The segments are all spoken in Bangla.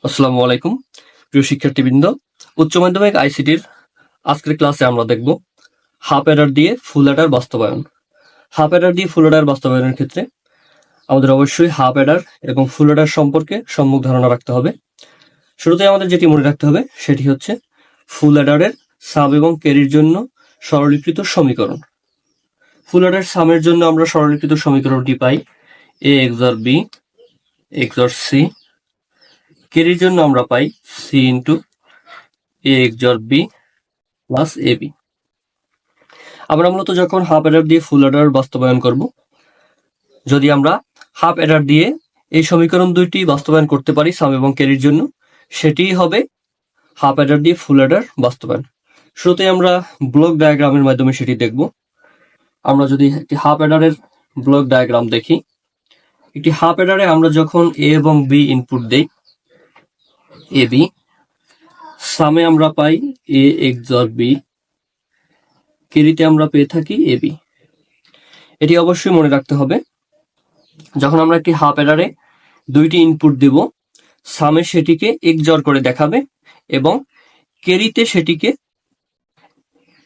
আসসালামু আলাইকুম প্রিয় শিক্ষার্থীবৃন্দ। উচ্চ মাধ্যমিক আইসিটির আজকের ক্লাসে আমরা দেখব হাফ অ্যাডার দিয়ে ফুল অ্যাডার বাস্তবায়ন। হাফ অ্যাডার দিয়ে ফুল অ্যাডার বাস্তবায়নের ক্ষেত্রে আমাদের অবশ্যই হাফ অ্যাডার এবং ফুল অ্যাডার সম্পর্কে সম্যক ধারণা রাখতে হবে। শুরুতে আমাদের যেটি মনে রাখতে হবে সেটি হচ্ছে ফুল অ্যাডারের সাম এবং ক্যারির জন্য সরলীকৃত সমীকরণ। ফুল অ্যাডার সামের জন্য আমরা সরলীকৃত সমীকরণটি পাই এ এক্সর বি এক্সর সি। ক্যারির জন্য আমরা পাই C into A XOR B plus A B. আমরা মূলত যখন হাফ অ্যাডার দিয়ে ফুল অ্যাডার বাস্তবায়ন করব, যদি আমরা হাফ অ্যাডার দিয়ে এই সমীকরণ দুইটি বাস্তবায়ন করতে পারি সাম এবং ক্যারির জন্য, সেটিই হবে হাফ অ্যাডার দিয়ে ফুল অ্যাডার বাস্তবায়ন। শুরুতে আমরা ব্লক ডায়াগ্রামের মাধ্যমে সেটি দেখব। আমরা যদি একটি হাফ অ্যাডারের ব্লক ডায়াগ্রাম দেখি, একটি হাফ অ্যাডারে আমরা যখন এ এবং বি ইনপুট দেই, এ বি, সামে আমরা পাই এ এক্সর বি, ক্যারিতে আমরা পেয়ে থাকি এ বি। এটি অবশ্যই মনে রাখতে হবে, যখন আমরা একটি হাফ অ্যাডারে দুইটি ইনপুট দেব, সামে সেটিকে এক্সর করে দেখাবে এবং ক্যারিতে সেটিকে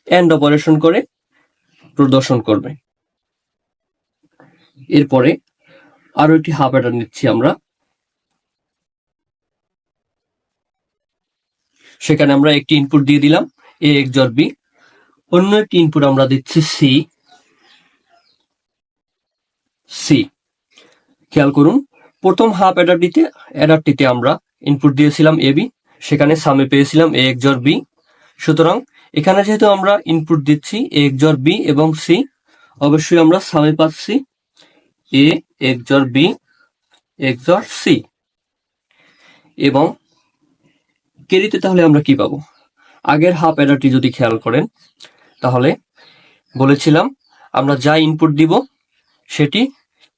এন্ড অপারেশন করে প্রদর্শন করবে। এরপরে আরো একটি হাফ অ্যাডার নিচ্ছি আমরা, সেখানে আমরা একটি ইনপুট দিয়ে দিলাম এ এক্সর বি, অন্য একটি ইনপুট আমরা দিচ্ছি সি সি। খেয়াল করুন, প্রথম হাফ অ্যাডারটিতে আমরা ইনপুট দিয়েছিলাম এ বি, সেখানে সামে পেয়েছিলাম এ এক্সর বি। সুতরাং এখানে যেহেতু আমরা ইনপুট দিচ্ছি এ এক্সর বি এবং সি, অবশ্যই আমরা সামে পাচ্ছি এ এক্সর বি এক্সর সি। এবং ক্যারিতে তাহলে আমরা কি পাবো? আগের হাফ অ্যাডারটি যদি খেয়াল করেন, তাহলে বলেছিলাম আমরা যা ইনপুট দিব সেটি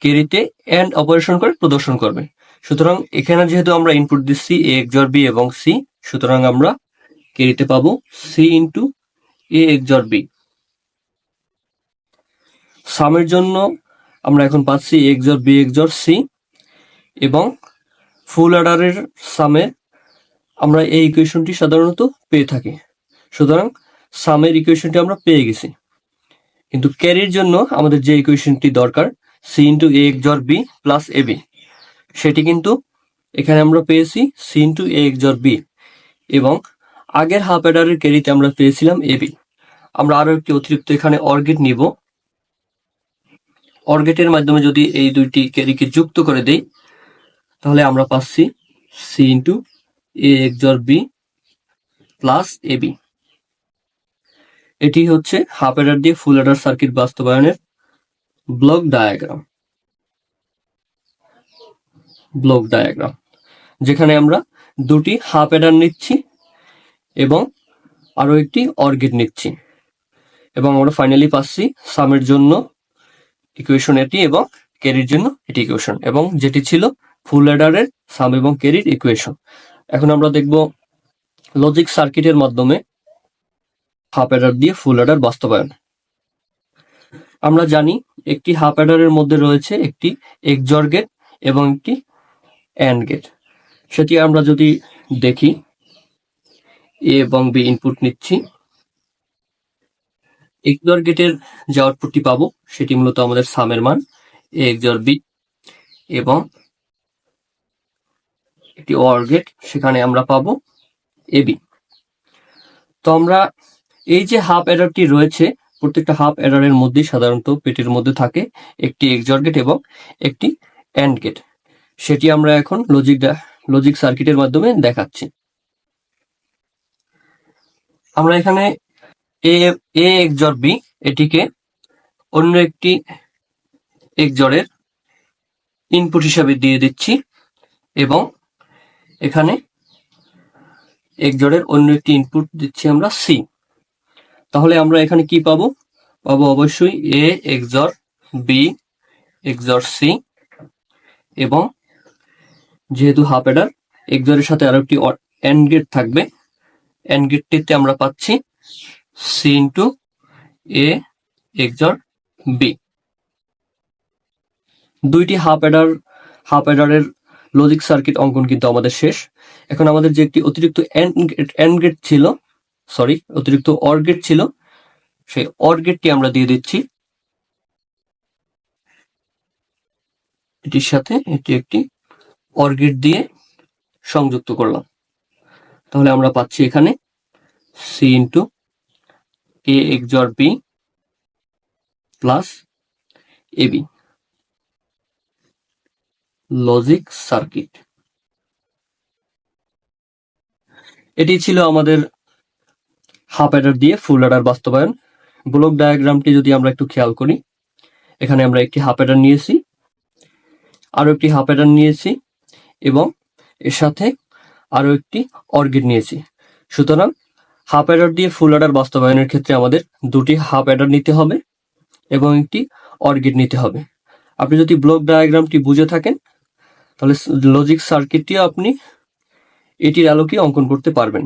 ক্যারিতে এন্ড অপারেশন করে প্রদর্শন করবে। সুতরাং এখানে যেহেতু আমরা ইনপুট দিচ্ছি এ এক্সর বি এবং সি, সুতরাং আমরা ক্যারিতে পাবো সি ইন্টু এ এক্সর বি। সামের জন্য আমরা এখন পাচ্ছি এ এক্সর বি এক্সর সি, এবং ফুল অ্যাডারের সামে আমরা এই ইকুয়েশনটি সাধারণত পেয়ে থাকি। সুতরাং সামের ইকুয়েশনটি আমরা পেয়ে গেছি, কিন্তু ক্যারির জন্য আমাদের যে ইকুয়েশনটি দরকার C into A XOR B plus A B, সেটি কিন্তু এখানে আমরা পেয়েছি সি ইন্টু এ এক্সর বি, এবং আগের হাফ অ্যাডারের ক্যারিতে আমরা পেয়েছিলাম এ বি। আমরা আরো একটি অতিরিক্ত এখানে অর গেট নিব। অর গেটের মাধ্যমে যদি এই দুইটি ক্যারিকে যুক্ত করে দেই, তাহলে আমরা পাচ্ছি C into A XOR B plus A B. এটি হচ্ছে হাফ অ্যাডার দিয়ে ফুল অ্যাডার সার্কিট বাস্তবায়নের ব্লক ডায়াগ্রাম। ব্লক ডায়াগ্রাম যেখানে আমরা দুটি হাফ অ্যাডার নিচ্ছি এবং আরো একটি অর গেট নিচ্ছি, এবং আমরা ফাইনালি পাচ্ছি সামের জন্য ইকুয়েশন এটি এবং ক্যারির জন্য এটি ইকুয়েশন, এবং যেটি ছিল ফুল অ্যাডারের সাম এবং ক্যারির ইকুয়েশন। এখন আমরা দেখব লজিক সার্কিটের মাধ্যমে হাফ অ্যাডার দিয়ে ফুল অ্যাডার বাস্তবায়ন। আমরা জানি একটি হাফ অ্যাডারের মধ্যে রয়েছে একটি এক্সর গেট এবং একটি অ্যান্ড গেট। সেটি আমরা যদি দেখি, এ এবং বি ইনপুট নিচ্ছি, এক্সর গেটের যে আউটপুটটি পাবো সেটি মূলত আমাদের সামের মান এ এক্সর বি, এবং একটি অর গেট, সেখানে আমরা পাবো এ বি। তো আমরা এই যে হাফ অ্যাডারটি রয়েছে, প্রত্যেকটা হাফ অ্যাডারের মধ্যে সাধারণত পেটির মধ্যে থাকে একটি এক্সর গেট এবং একটি অ্যান্ড গেট। সেটি আমরা এখন লজিক সার্কিটের মাধ্যমে দেখাচ্ছি। আমরা এখানে এ এক্সর বি এটিকে অন্য একটি এক্সরের ইনপুট হিসাবে দিয়ে দিচ্ছি, এবং এখানে এক্সরের অন্য একটি ইনপুট দিচ্ছি আমরা সি। তাহলে আমরা এখানে কি পাবো? পাবো অবশ্যই এ এক্সর বি এক্সর সি, এবং যেহেতু হাফ অ্যাডার, এক্সরের সাথে আরো একটি এন্ড গেট থাকবে, এন্ড গেটটিতে আমরা পাচ্ছি সি ইন্টু এ এক্সর বি। দুইটি হাফ অ্যাডারের লজিক সার্কিট অঙ্কন কিন্তু আমাদের শেষ। এখন আমাদের যে একটি অতিরিক্ত অ্যান্ড গেট ছিল, অতিরিক্ত অর গেট ছিল, সেই অর গেটটি আমরা দিয়ে দিচ্ছি। এটির সাথে এটি একটি অর গেট দিয়ে সংযুক্ত করলাম। তাহলে আমরা পাচ্ছি এখানে C into A XOR B plus AB logic circuit. এটি ছিল আমাদের হাফ অ্যাডার দিয়ে ফুল অ্যাডার বাস্তবায়ন। ব্লক ডায়াগ্রামটি যদি আমরা একটু খেয়াল করি, এখানে আমরা একটি হাফ অ্যাডার নিয়েছি, আরো একটি হাফ অ্যাডার নিয়েছি এবং এর সাথে আরো একটি অর গেট নিয়েছি। সুতরাং হাফ অ্যাডার দিয়ে ফুল অ্যাডার বাস্তবায়নের ক্ষেত্রে আমাদের দুটি হাফ অ্যাডার নিতে হবে এবং একটি অর গেট নিতে হবে। আপনি যদি ব্লক ডায়াগ্রামটি বুঝে থাকেন তাহলে লজিক সার্কিটটিও আপনি এটির আলোকে অঙ্কন করতে পারবেন।